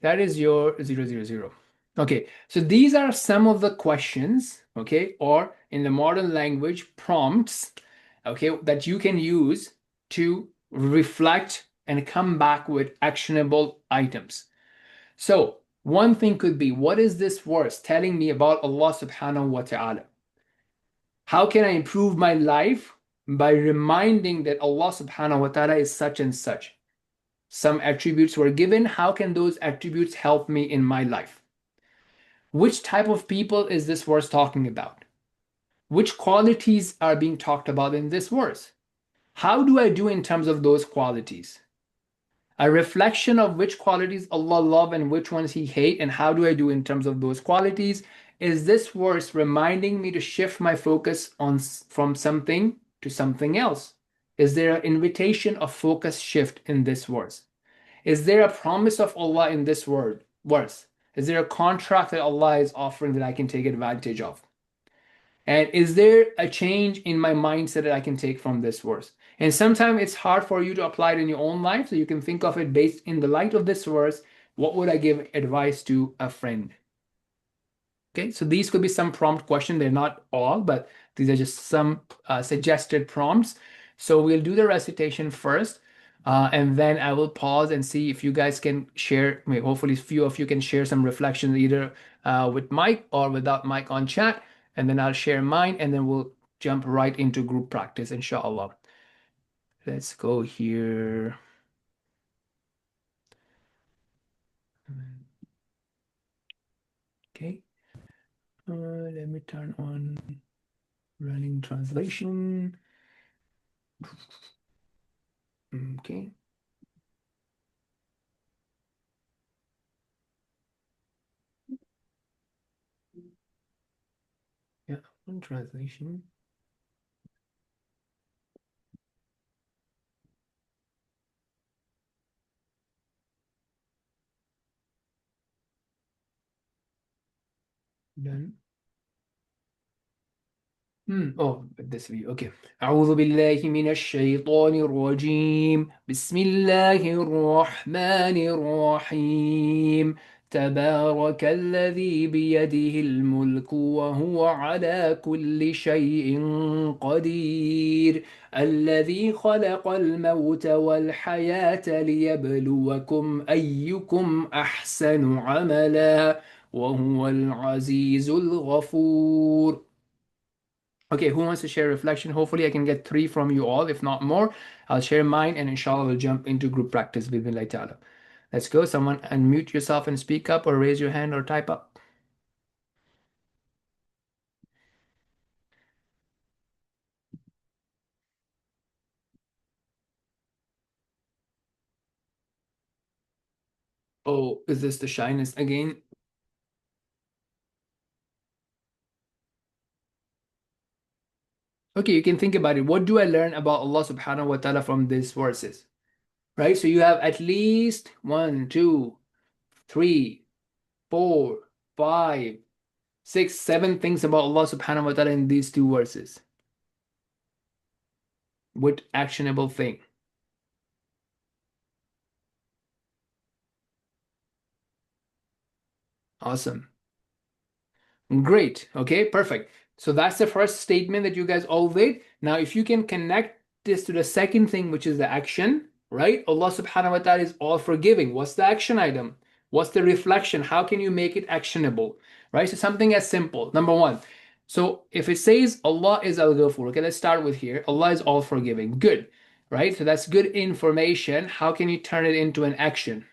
That is your 000. Okay, so these are some of the questions, okay, or in the modern language, prompts, okay, that you can use to reflect and come back with actionable items. So one thing could be, what is this verse telling me about Allah subhanahu wa ta'ala? How can I improve my life? By reminding that Allah subhanahu wa ta'ala is such and such. Some attributes were given. How can those attributes help me in my life? Which type of people is this verse talking about? Which qualities are being talked about in this verse? How do I do in terms of those qualities? A reflection of which qualities Allah loves and which ones He hates, and how do I do in terms of those qualities? Is this verse reminding me to shift my focus from something to something else? Is there an invitation of focus shift in this verse? Is there a promise of Allah in this verse? Is there a contract that Allah is offering that I can take advantage of? And is there a change in my mindset that I can take from this verse? And sometimes it's hard for you to apply it in your own life, so you can think of it based in the light of this verse. What would I give advice to a friend? Okay, so these could be some prompt questions. They're not all, but these are just some suggested prompts. So we'll do the recitation first, and then I will pause and see if you guys can share. Hopefully, a few of you can share some reflections either with Mike or without Mike on chat, and then I'll share mine, and then we'll jump right into group practice, inshallah. Let's go here. Okay. Let me turn on running translation. Okay. Yeah, one translation. Done. Oh, this view. Okay. أعوذ بالله من الشيطان الرجيم. بسم الله الرحمن الرحيم. تبارك الذي بيده الملك وهو على كل شيء قدير. الذي خلق الموت والحياة ليبلوكم أيكم أحسن عملا وهو العزيز الغفور. Okay, who wants to share reflection? Hopefully I can get 3 from you all. If not more, I'll share mine and inshallah we'll jump into group practice with Allah Ta'ala. Let's go. Someone unmute yourself and speak up or raise your hand or type up. Oh, is this the shyness again? Okay, you can think about it. What do I learn about Allah subhanahu wa ta'ala from these verses? Right? So you have at least 1, 2, 3, 4, 5, 6, 7 things about Allah subhanahu wa ta'ala in these 2 verses. What actionable thing? Awesome. Great. Okay, perfect. So that's the first statement that you guys all did. Now, if you can connect this to the second thing, which is the action, right? Allah subhanahu wa ta'ala is all forgiving. What's the action item? What's the reflection? How can you make it actionable? Right? So something as simple. Number 1. So if it says Allah is Al-Ghafur, okay, let's start with here. Allah is all forgiving. Good. Right? So that's good information. How can you turn it into an action?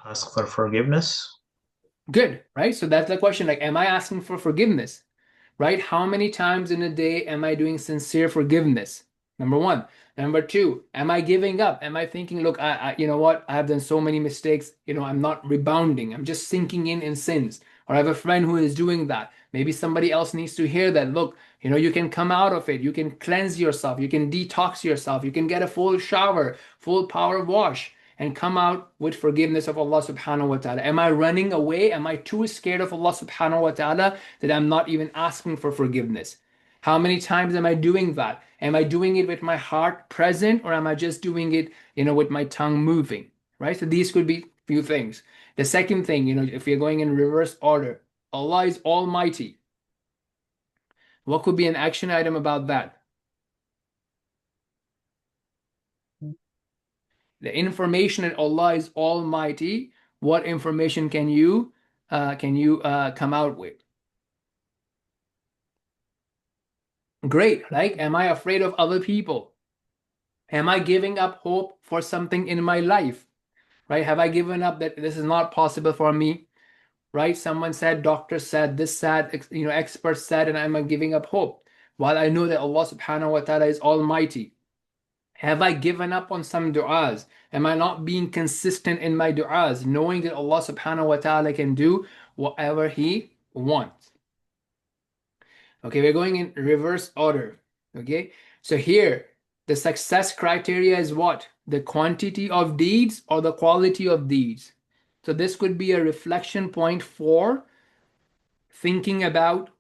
Ask for forgiveness. Good, right? So that's the question. Like, am I asking for forgiveness? Right? How many times in a day am I doing sincere forgiveness? Number 1. Number 2, am I giving up? Am I thinking, look, you know what? I have done so many mistakes. I'm not rebounding. I'm just sinking in sins. Or I have a friend who is doing that. Maybe somebody else needs to hear that. Look, you can come out of it. You can cleanse yourself. You can detox yourself. You can get a full shower, full power wash, and come out with forgiveness of Allah subhanahu wa ta'ala. Am I running away? Am I too scared of Allah subhanahu wa ta'ala that I'm not even asking for forgiveness? How many times am I doing that? Am I doing it with my heart present, or am I just doing it, with my tongue moving? Right? So these could be few things. The second thing, if you're going in reverse order, Allah is almighty. What could be an action item about that? The information that Allah is almighty, what information can you come out with? Great, right? Am I afraid of other people? Am I giving up hope for something in my life? Right? Have I given up that this is not possible for me? Right? Someone said, doctor said, this said, expert said, and I'm giving up hope. While I know that Allah subhanahu wa ta'ala is almighty. Have I given up on some du'as? Am I not being consistent in my du'as, knowing that Allah subhanahu wa ta'ala can do whatever He wants? Okay, we're going in reverse order. Okay, so here, the success criteria is what? The quantity of deeds or the quality of deeds? So this could be a reflection point for thinking about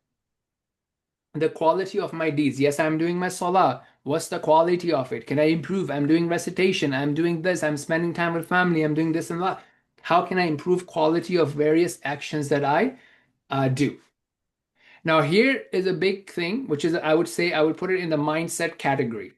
the quality of my deeds. Yes, I'm doing my salah. What's the quality of it? Can I improve? I'm doing recitation. I'm doing this. I'm spending time with family. I'm doing this and that. How can I improve quality of various actions that I do? Now, here is a big thing, which is, I would say, I would put it in the mindset category.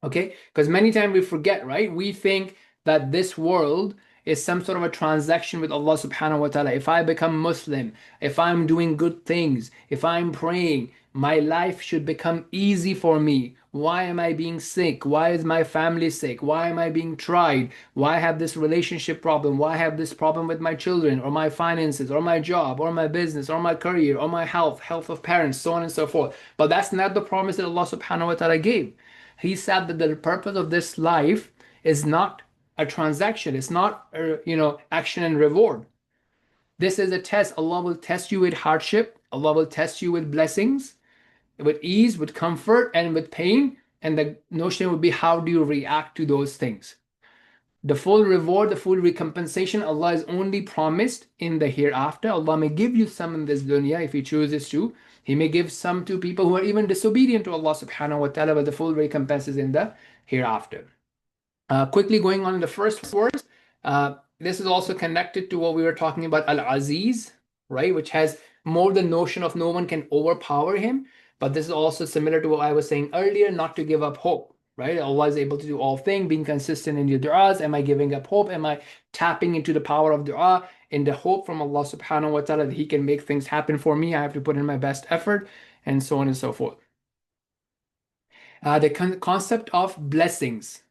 Okay? Because many times we forget, right? We think that this world is some sort of a transaction with Allah subhanahu wa ta'ala. If I become Muslim, if I'm doing good things, if I'm praying, my life should become easy for me. Why am I being sick? Why is my family sick? Why am I being tried? Why I have this relationship problem? Why I have this problem with my children or my finances or my job or my business or my career or my health of parents, so on and so forth. But that's not the promise that Allah subhanahu wa ta'ala gave. He said that the purpose of this life is not a transaction. It's not, action and reward. This is a test. Allah will test you with hardship. Allah will test you with blessings, with ease, with comfort, and with pain. And the notion would be, how do you react to those things? The full reward, the full recompensation, Allah is only promised in the hereafter. Allah may give you some in this dunya if He chooses to. He may give some to people who are even disobedient to Allah subhanahu wa ta'ala, but the full recompense is in the hereafter. Quickly going on in the first verse, this is also connected to what we were talking about, Al-Aziz, right? Which has more the notion of no one can overpower him. But this is also similar to what I was saying earlier, not to give up hope, right? Allah is able to do all things, being consistent in your du'as. Am I giving up hope? Am I tapping into the power of du'a in the hope from Allah subhanahu wa ta'ala that He can make things happen for me? I have to put in my best effort, and so on and so forth. The concept of blessings,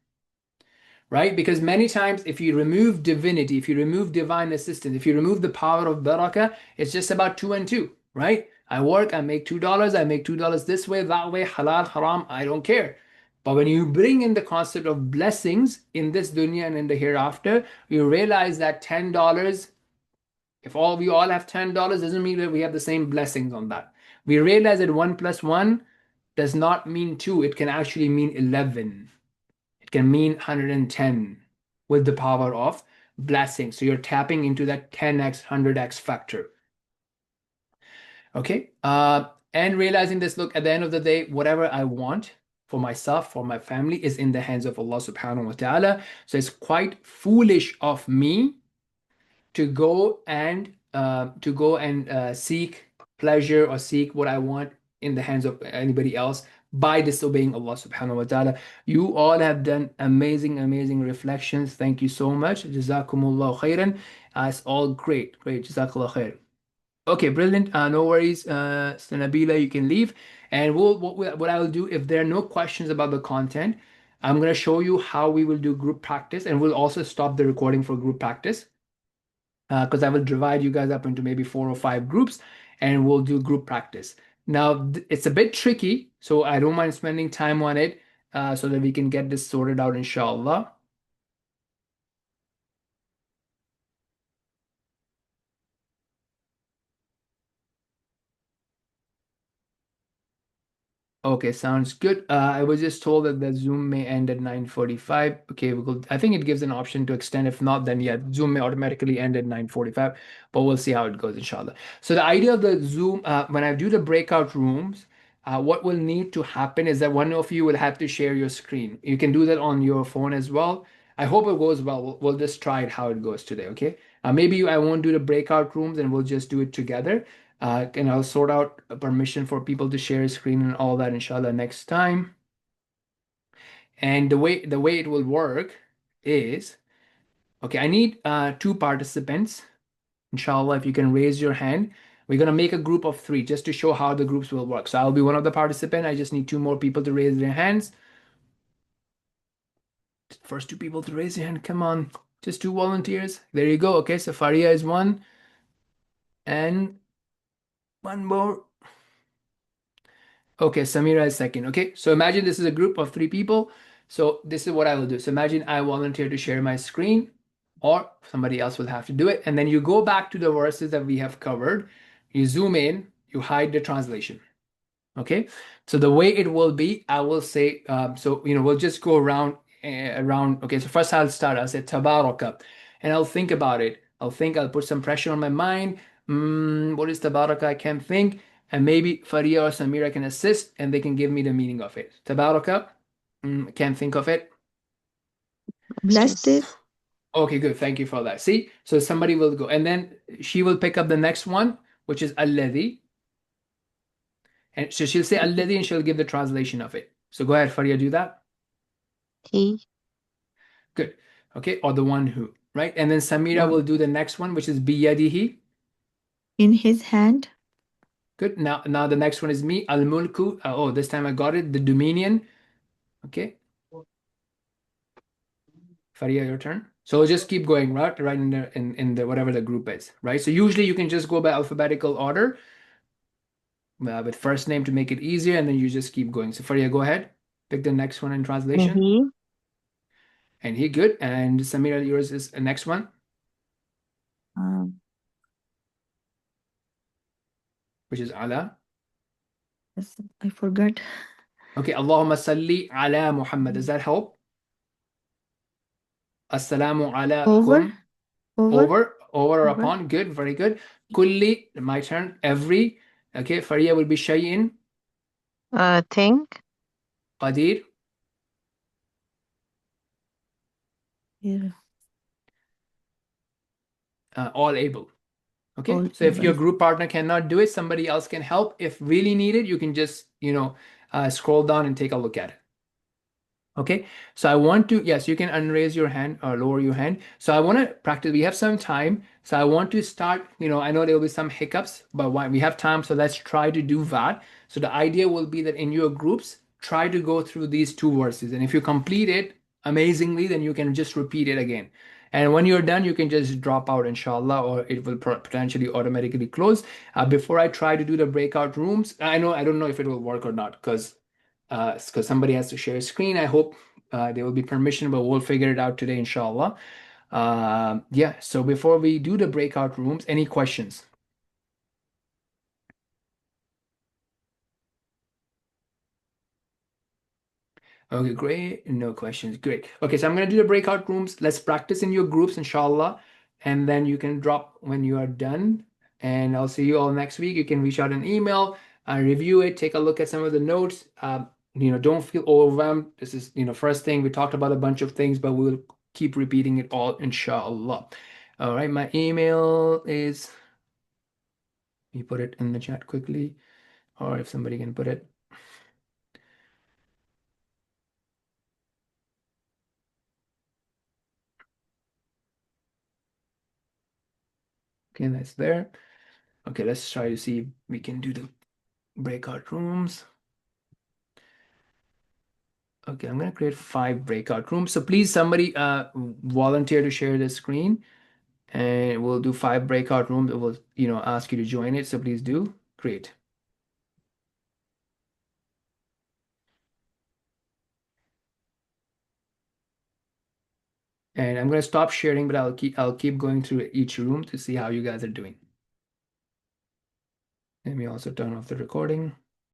right? Because many times if you remove divinity, if you remove divine assistance, if you remove the power of barakah, it's just about 2 and 2, right? I work, I make $2, I make $2 this way, that way, halal, haram, I don't care. But when you bring in the concept of blessings in this dunya and in the hereafter, you realize that $10, if we all have $10, doesn't mean that we have the same blessings on that. We realize that 1 plus 1 does not mean 2, it can actually mean 11. It can mean 110 with the power of blessing. So you're tapping into that 10x, 100x factor. Okay. And realizing this, look, at the end of the day, whatever I want for myself, for my family, is in the hands of Allah subhanahu wa ta'ala. So it's quite foolish of me to go and seek pleasure or seek what I want in the hands of anybody else by disobeying Allah subhanahu wa ta'ala. You all have done amazing reflections. Thank you so much. Jazakumullah khairan. It's all great. Jazakallah khair. Okay, brilliant. No worries. Nabila, you can leave. And what I will do, if there are no questions about the content, I'm going to show you how we will do group practice, and we'll also stop the recording for group practice. Because I will divide you guys up into maybe 4 or 5 groups, and we'll do group practice. Now, it's a bit tricky, so I don't mind spending time on it so that we can get this sorted out, inshallah. Okay, sounds good. I was just told that the Zoom may end at 9:45. Okay, I think it gives an option to extend. If not, then yeah, Zoom may automatically end at 9:45, but we'll see how it goes, inshallah. So the idea of the Zoom, when I do the breakout rooms, what will need to happen is that one of you will have to share your screen. You can do that on your phone as well. I hope it goes well. We'll just try it how it goes today, okay? Maybe I won't do the breakout rooms and we'll just do it together. And I'll sort out a permission for people to share a screen and all that, inshallah, next time. And the way it will work is, okay, I need 2 participants. Inshallah, if you can raise your hand. We're going to make a group of 3 just to show how the groups will work. So I'll be one of the participants. I just need 2 more people to raise their hands. First 2 people to raise their hand. Come on. Just 2 volunteers. There you go. Okay, so Faria is 1. And 1 more. Okay, Samira is 2nd. Okay, so imagine this is a group of 3 people. So this is what I will do. So imagine I volunteer to share my screen, or somebody else will have to do it. And then you go back to the verses that we have covered. You zoom in, you hide the translation. Okay, so the way it will be, I will say, we'll just go around. Okay, so first I'll say tabaraka, and I'll think about it. I'll put some pressure on my mind. What is tabaraka? I can't think. And maybe Faria or Samira can assist and they can give me the meaning of it. Tabaraka, can't think of it. Blessed. Okay, good. Thank you for that. See, so somebody will go, and then she will pick up the next one, which is alladhi. And so she'll say alladhi and she'll give the translation of it. So go ahead, Faria, do that. He. Good. Okay, or the one who, right? And then Samira will do the next one, which is biyadihi. In his hand. Good. Now the next one is me, al-mulku. Oh, this time I got it. The dominion. Okay. Faria, your turn. So just keep going, right in the whatever the group is, right? So usually you can just go by alphabetical order with first name to make it easier, and then you just keep going. So Faria, go ahead. Pick the next one in translation. He. And he, good. And Samira, yours is the next one, which is ala. Yes, I forgot. Okay, Allahumma salli ala Muhammad. Does that help? Assalamu Over. alaikum. Over. Over or Over. upon. Good, very good. Kulli, my turn. Every. Okay, Faria will be shay'in. Think. Qadir. Yeah. All able. Okay, All so if your able. group partner cannot do it, somebody else can help. If really needed, you can just, scroll down and take a look at it. Okay, so I want to, yes, you can unraise your hand or lower your hand. So I want to practice. We have some time. So I want to start, I know there will be some hiccups, but we have time. So let's try to do that. So the idea will be that in your groups, try to go through these two verses. And if you complete it amazingly, then you can just repeat it again. And when you're done, you can just drop out, inshallah, or it will potentially automatically close. Before I try to do the breakout rooms, I don't know if it will work or not, because somebody has to share a screen. I hope there will be permission, but we'll figure it out today, inshallah. Yeah, so before we do the breakout rooms, any questions? Okay, great. No questions. Great. Okay, so I'm going to do the breakout rooms. Let's practice in your groups, inshallah. And then you can drop when you are done. And I'll see you all next week. You can reach out an email, review it, take a look at some of the notes. Don't feel overwhelmed. This is, first thing. We talked about a bunch of things, but we'll keep repeating it all, inshallah. All right, my email is, let me put it in the chat quickly, or if somebody can put it. Okay, that's there. Okay, let's try to see if we can do the breakout rooms. Okay, I'm going to create 5 breakout rooms. So please, somebody volunteer to share the screen, and we'll do 5 breakout rooms. It will, ask you to join it. So please do. Great. And I'm going to stop sharing, but I'll keep going through each room to see how you guys are doing. Let me also turn off the recording.